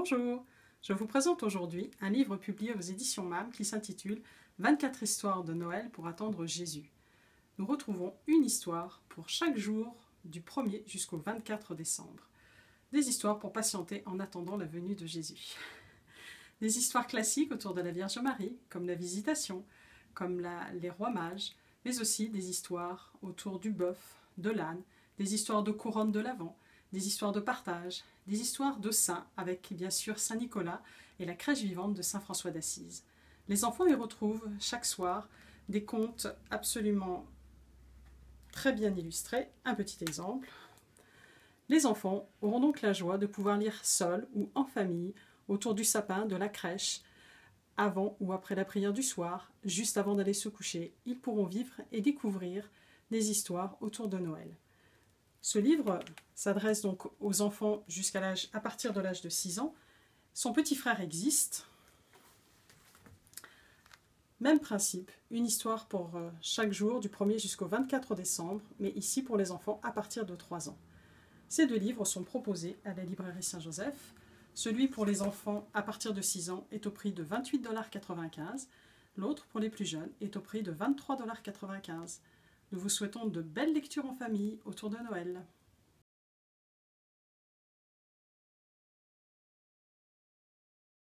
Bonjour, je vous présente aujourd'hui un livre publié aux éditions MAM qui s'intitule « 24 histoires de Noël pour attendre Jésus ». Nous retrouvons une histoire pour chaque jour du 1er jusqu'au 24 décembre. Des histoires pour patienter en attendant la venue de Jésus. Des histoires classiques autour de la Vierge Marie, comme la Visitation, comme les Rois Mages, mais aussi des histoires autour du bœuf, de l'âne, des histoires de couronne de l'Avent, des histoires de partage, des histoires de saints, avec bien sûr Saint Nicolas et la crèche vivante de Saint François d'Assise. Les enfants y retrouvent chaque soir des contes absolument très bien illustrés. Un petit exemple. Les enfants auront donc la joie de pouvoir lire seuls ou en famille, autour du sapin de la crèche, avant ou après la prière du soir, juste avant d'aller se coucher. Ils pourront vivre et découvrir des histoires autour de Noël. Ce livre s'adresse donc aux enfants à partir de l'âge de 6 ans. Son petit frère existe. Même principe, une histoire pour chaque jour du 1er jusqu'au 24 décembre, mais ici pour les enfants à partir de 3 ans. Ces deux livres sont proposés à la librairie Saint-Joseph. Celui pour les enfants à partir de 6 ans est au prix de 28,95 $. L'autre, pour les plus jeunes, est au prix de 23,95 $. Nous vous souhaitons de belles lectures en famille autour de Noël.